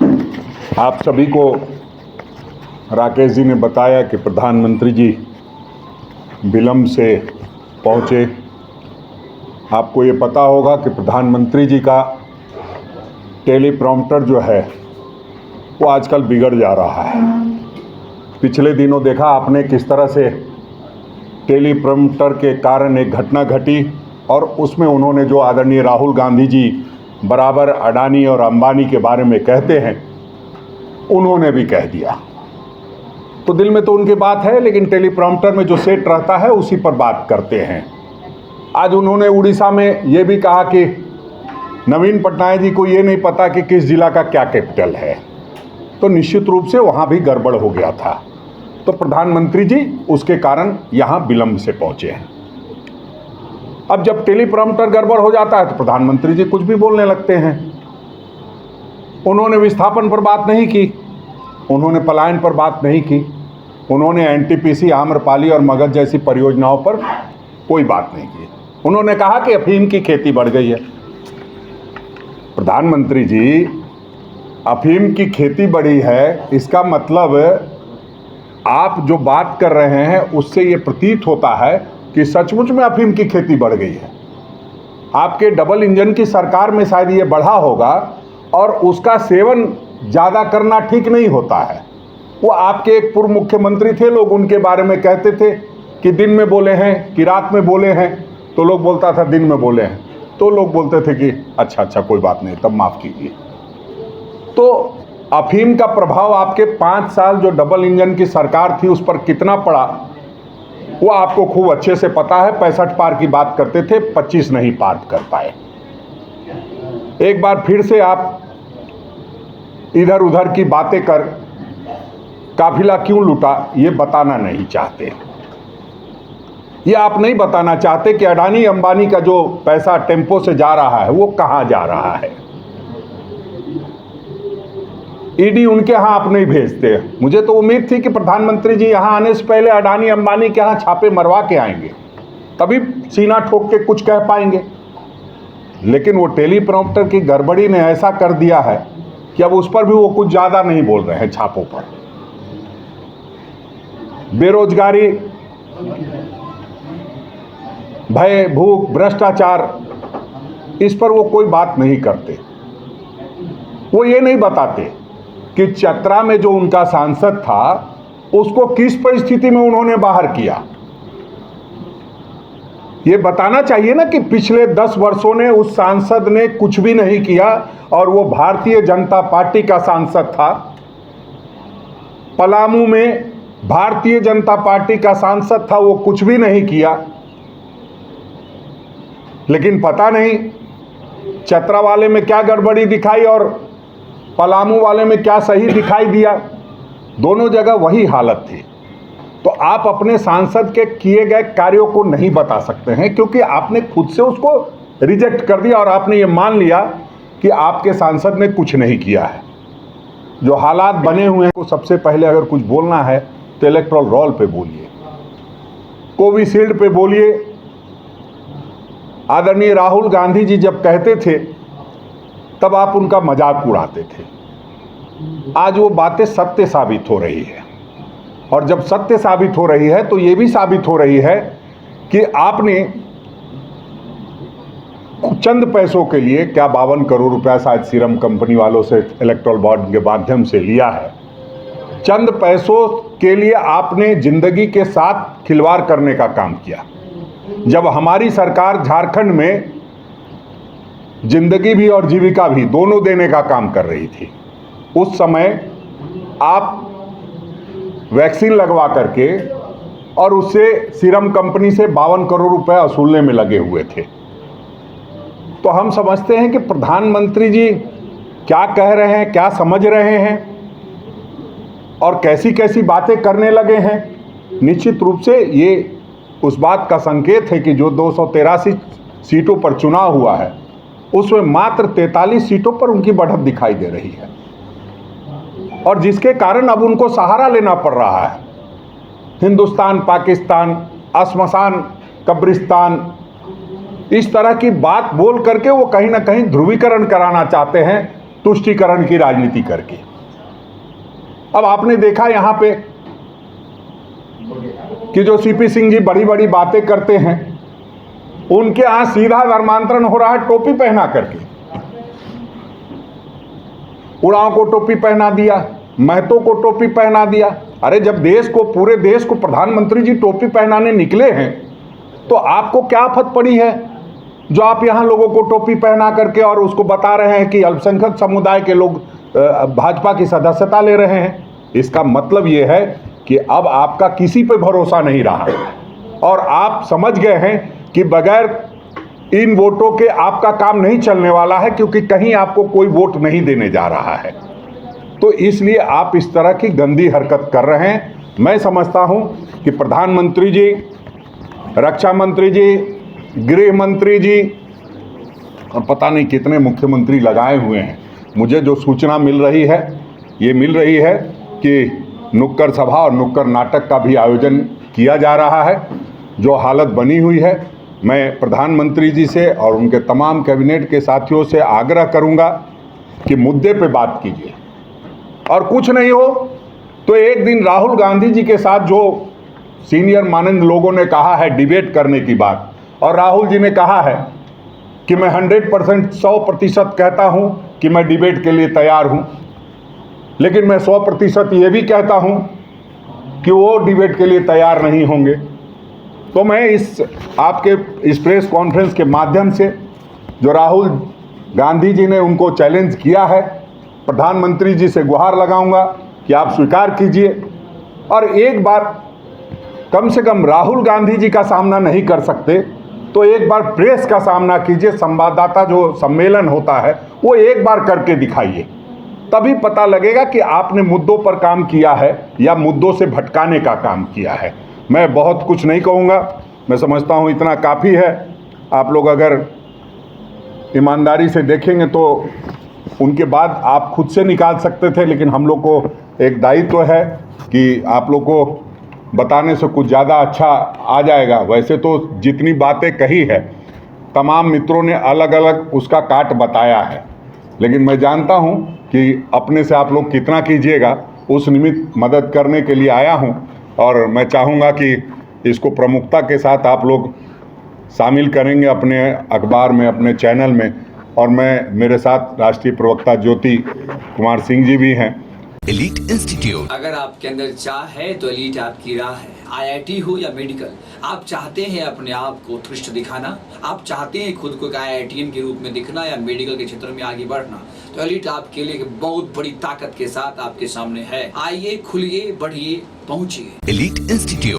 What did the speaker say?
आप सभी को राकेश जी ने बताया कि प्रधानमंत्री जी विलंब से पहुंचे। आपको ये पता होगा कि प्रधानमंत्री जी का टेलीप्रॉम्प्टर जो है वो आजकल बिगड़ जा रहा है। पिछले दिनों देखा आपने किस तरह से टेलीप्रॉम्प्टर के कारण एक घटना घटी और उसमें उन्होंने जो आदरणीय राहुल गांधी जी बराबर अडानी और अंबानी के बारे में कहते हैं, उन्होंने भी कह दिया। तो दिल में तो उनकी बात है, लेकिन टेलीप्रॉम्प्टर में जो सेट रहता है उसी पर बात करते हैं। आज उन्होंने उड़ीसा में ये भी कहा कि नवीन पटनायक जी को ये नहीं पता कि किस जिला का क्या कैपिटल है, तो निश्चित रूप से वहाँ भी गड़बड़ हो गया था। तो प्रधानमंत्री जी उसके कारण यहाँ विलंब से पहुँचे हैं। अब जब टेलीप्रॉम्प्टर गड़बड़ हो जाता है तो प्रधानमंत्री जी कुछ भी बोलने लगते हैं। उन्होंने विस्थापन पर बात नहीं की, उन्होंने पलायन पर बात नहीं की, उन्होंने एनटीपीसी, आम्रपाली और मगध जैसी परियोजनाओं पर कोई बात नहीं की। उन्होंने कहा कि अफीम की खेती बढ़ गई है। प्रधानमंत्री जी, अफीम की खेती बढ़ी है, इसका मतलब आप जो बात कर रहे हैं उससे ये प्रतीत होता है कि सचमुच में अफीम की खेती बढ़ गई है। आपके डबल इंजन की सरकार में शायद ये बढ़ा होगा, और उसका सेवन ज़्यादा करना ठीक नहीं होता है। वो आपके एक पूर्व मुख्यमंत्री थे, लोग उनके बारे में कहते थे कि दिन में बोले हैं कि रात में बोले हैं, तो लोग बोलता था दिन में बोले हैं, तो लोग बोलते थे कि अच्छा कोई बात नहीं, तब माफ़ कीजिए। तो अफीम का प्रभाव आपके 5 साल जो डबल इंजन की सरकार थी उस पर कितना पड़ा वो आपको खूब अच्छे से पता है। 65 पार की बात करते थे, 25 नहीं पार कर पाए। एक बार फिर से आप इधर उधर की बातें कर काफिला क्यों लूटा ये बताना नहीं चाहते। ये आप नहीं बताना चाहते कि अडानी अंबानी का जो पैसा टेम्पो से जा रहा है वो कहां जा रहा है। ईडी उनके यहां आप नहीं भेजते। मुझे तो उम्मीद थी कि प्रधानमंत्री जी यहां आने से पहले अडानी अंबानी के यहां छापे मरवा के आएंगे, तभी सीना ठोक के कुछ कह पाएंगे। लेकिन वो टेलीप्रॉम्प्टर की गड़बड़ी ने ऐसा कर दिया है कि अब उस पर भी वो कुछ ज़्यादा नहीं बोल रहे हैं छापों पर। बेरोजगारी, भय, भूख, भ्रष्टाचार, इस पर वो कोई बात नहीं करते। वो ये नहीं बताते कि चतरा में जो उनका सांसद था उसको किस परिस्थिति में उन्होंने बाहर किया। ये बताना चाहिए ना कि पिछले 10 वर्षों ने उस सांसद ने कुछ भी नहीं किया, और वो भारतीय जनता पार्टी का सांसद था। पलामू में भारतीय जनता पार्टी का सांसद था, वो कुछ भी नहीं किया। लेकिन पता नहीं चतरा वाले में क्या गड़बड़ी दिखाई और पलामू वाले में क्या सही दिखाई दिया। दोनों जगह वही हालत थी। तो आप अपने सांसद के किए गए कार्यों को नहीं बता सकते हैं, क्योंकि आपने खुद से उसको रिजेक्ट कर दिया और आपने ये मान लिया कि आपके सांसद ने कुछ नहीं किया है। जो हालात बने हुए हैं, तो सबसे पहले अगर कुछ बोलना है तो इलेक्टोरल रोल पे बोलिए, कोविशील्ड पे बोलिए। आदरणीय राहुल गांधी जी जब कहते थे तब आप उनका मजाक उड़ाते थे। आज वो बातें सत्य साबित हो रही है, और जब सत्य साबित हो रही है तो ये भी साबित हो रही है कि आपने चंद पैसों के लिए, क्या 52 करोड़ रुपया शायद सीरम कंपनी वालों से इलेक्टोरल बॉन्ड के माध्यम से लिया है, चंद पैसों के लिए आपने जिंदगी के साथ खिलवाड़ करने का काम किया। जब हमारी सरकार झारखंड में जिंदगी भी और जीविका भी दोनों देने का काम कर रही थी, उस समय आप वैक्सीन लगवा करके और उससे सीरम कंपनी से 52 करोड़ रुपए वसूलने में लगे हुए थे। तो हम समझते हैं कि प्रधानमंत्री जी क्या कह रहे हैं, क्या समझ रहे हैं और कैसी कैसी बातें करने लगे हैं। निश्चित रूप से ये उस बात का संकेत है कि जो 283 सीटों पर चुनाव हुआ है उसमें मात्र 43 सीटों पर उनकी बढ़त दिखाई दे रही है, और जिसके कारण अब उनको सहारा लेना पड़ रहा है। हिंदुस्तान, पाकिस्तान, असमसान, कब्रिस्तान, इस तरह की बात बोल करके वो कहीं ना कहीं ध्रुवीकरण कराना चाहते हैं तुष्टीकरण की राजनीति करके। अब आपने देखा यहां पे कि जो सीपी सिंह जी बड़ी बड़ी बातें करते हैं, उनके यहां सीधा धर्मांतरण हो रहा है टोपी पहना करके। उड़ाव को टोपी पहना दिया, महतो को टोपी पहना दिया। अरे जब देश को, पूरे देश को प्रधानमंत्री जी टोपी पहनाने निकले हैं, तो आपको क्या आफत पड़ी है जो आप यहां लोगों को टोपी पहना करके और उसको बता रहे हैं कि अल्पसंख्यक समुदाय के लोग भाजपा की सदस्यता ले रहे हैं। इसका मतलब यह है कि अब आपका किसी पे भरोसा नहीं रहा और आप समझ गए हैं कि बगैर इन वोटों के आपका काम नहीं चलने वाला है, क्योंकि कहीं आपको कोई वोट नहीं देने जा रहा है। तो इसलिए आप इस तरह की गंदी हरकत कर रहे हैं। मैं समझता हूं कि प्रधानमंत्री जी, रक्षा मंत्री जी, गृह मंत्री जी और पता नहीं कितने मुख्यमंत्री लगाए हुए हैं। मुझे जो सूचना मिल रही है, ये मिल रही है कि नुक्कड़ सभा और नुक्कड़ नाटक का भी आयोजन किया जा रहा है। जो हालत बनी हुई है, मैं प्रधानमंत्री जी से और उनके तमाम कैबिनेट के साथियों से आग्रह करूंगा कि मुद्दे पे बात कीजिए, और कुछ नहीं हो तो एक दिन राहुल गांधी जी के साथ जो सीनियर माननीय लोगों ने कहा है डिबेट करने की बात, और राहुल जी ने कहा है कि मैं 100% 100% कहता हूं कि मैं डिबेट के लिए तैयार हूं, लेकिन मैं 100% ये भी कहता हूं कि वो डिबेट के लिए तैयार नहीं होंगे। तो मैं इस आपके इस प्रेस कॉन्फ्रेंस के माध्यम से, जो राहुल गांधी जी ने उनको चैलेंज किया है, प्रधानमंत्री जी से गुहार लगाऊंगा कि आप स्वीकार कीजिए, और एक बार कम से कम राहुल गांधी जी का सामना नहीं कर सकते तो एक बार प्रेस का सामना कीजिए। संवाददाता जो सम्मेलन होता है वो एक बार करके दिखाइए, तभी पता लगेगा कि आपने मुद्दों पर काम किया है या मुद्दों से भटकाने का काम किया है। मैं बहुत कुछ नहीं कहूँगा, मैं समझता हूँ इतना काफ़ी है। आप लोग अगर ईमानदारी से देखेंगे तो उनके बाद आप खुद से निकाल सकते थे, लेकिन हम लोग को एक दायित्व है कि आप लोग को बताने से कुछ ज़्यादा अच्छा आ जाएगा। वैसे तो जितनी बातें कही है तमाम मित्रों ने अलग अलग उसका काट बताया है, लेकिन मैं जानता हूं कि अपने से आप लोग कितना कीजिएगा, उस निमित्त मदद करने के लिए आया हूं। और मैं चाहूँगा कि इसको प्रमुखता के साथ आप लोग शामिल करेंगे अपने अखबार में, अपने चैनल में। और मेरे साथ राष्ट्रीय प्रवक्ता ज्योति कुमार सिंह जी भी हैं। एलीट इंस्टीट्यूट, अगर आपके अंदर चाह है तो एलीट आपकी राह है। IIT हो या मेडिकल, आप चाहते हैं अपने आप को उत्कृष्ट दिखाना, आप चाहते हैं खुद को एक IITian के रूप में दिखना या मेडिकल के क्षेत्र में आगे बढ़ना, तो एलीट आपके लिए एक बहुत बड़ी ताकत के साथ आपके सामने है। आइए, खुलिए, बढ़िए, पहुंचिए। Elite institute.